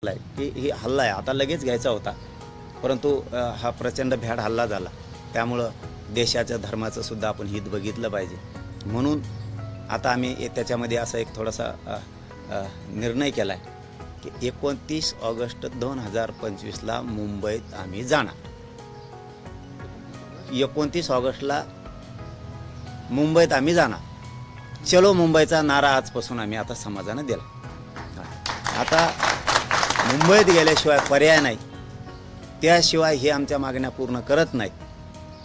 की ही हल्ला आहे आता लगेच घ्यायचा होता, परंतु हा प्रचंड भ्याड हल्ला झाला। त्यामुळं देशाच्या धर्माचं सुद्धा आपण हित बघितलं पाहिजे। म्हणून आता आम्ही त्याच्यामध्ये असा एक थोडासा निर्णय केला आहे की 29 ऑगस्ट 2025ला मुंबईत आम्ही जाणार। 29 ऑगस्टला मुंबईत आम्ही जाणार। चलो मुंबईचा नारा आजपासून आम्ही आता समाजाने दिला। आता मुंबईत गेल्याशिवाय पर्याय नाही, त्याशिवाय हे आमच्या मागण्या पूर्ण करत नाहीत।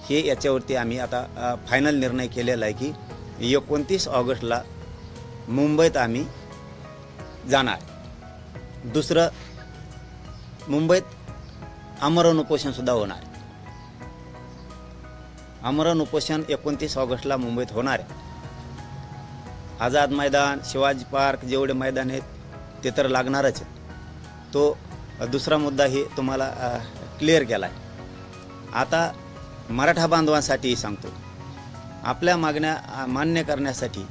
हे याच्यावरती आम्ही आता फायनल निर्णय केलेला आहे की 29 ऑगस्टला मुंबईत आम्ही जाणार। दुसरं, मुंबईत आमरण उपोषण सुद्धा होणार। आमरण उपोषण 29 ऑगस्टला मुंबईत होणार आहे। आझाद मैदान, शिवाजी पार्क, जेवढे मैदान आहेत ते तर लागणारच आहे। तो दुसरा मुद्दा ही तुम्हाला क्लिअर केला आहे। आता मराठा बांधवांसाठी सांगतो, आपल्या मागण्या मान्य करण्यासाठी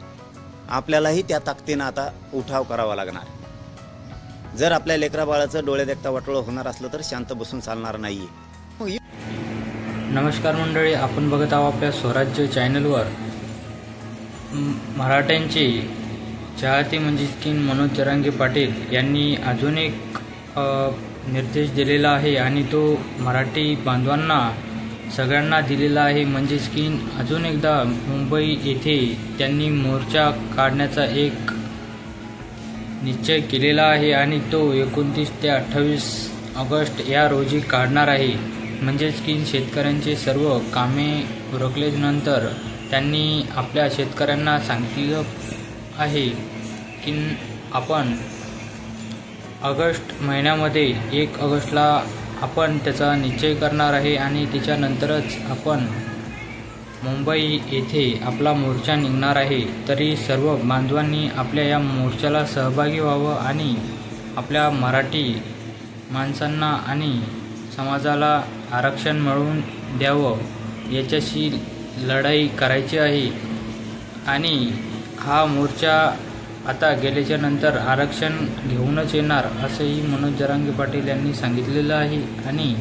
आपल्यालाही त्या ताकदीने आता उठाव करावा लागणार। जर आपल्या लेकरा बाळाचं डोळे देखता वाटोळं होणार असलं तर शांत बसून चालणार नाहीये। नमस्कार मंडळी, आपण बघत आहोत आपल्या स्वराज्य चॅनलवर मराठ्यांचे चाहते म्हणजेच की मनोज जरांगे पाटील यांनी अजून एक निर्देश दिलेला आहे आणि तो मराठी बांधवांना सगळ्यांना दिलेला आहे। म्हणजेच की अजून एकदा मुंबई येथे त्यांनी मोर्चा काढण्याचा एक निश्चय केलेला आहे आणि तो 29 ते 28 ऑगस्ट या रोजी काढणार आहे। म्हणजेच की शेतकऱ्यांचे सर्व कामे उरकल्यानंतर त्यांनी आपल्या शेतकऱ्यांना सांगितलं आहे की आपण ऑगस्ट महिन्यामध्ये 1 ऑगस्टला आपण त्याचा निश्चय करणार आहे आणि त्याच्यानंतरच आपण मुंबई येथे आपला मोर्चा निघणार आहे। तरी सर्व बांधवांनी आपल्या या मोर्चाला सहभागी व्हावं आणि आपल्या मराठी माणसांना आणि समाजाला आरक्षण मिळवून द्यावं याच्याशी लढाई करायची आहे। आणि हा मोर्चा आता गेल्याच्या नंतर आरक्षण घेऊनच येणार असंही मनोज जरांगे पाटील यांनी सांगितलेलं आहे। आणि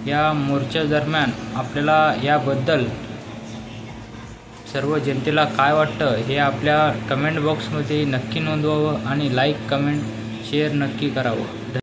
या मोर्चा दरम्यान आपल्याला याबद्दल सर्व जनतेला काय वाटतं हे आपल्या कमेंट बॉक्समध्ये नक्की नोंदवावं आणि लाईक, कमेंट, शेअर नक्की करावं।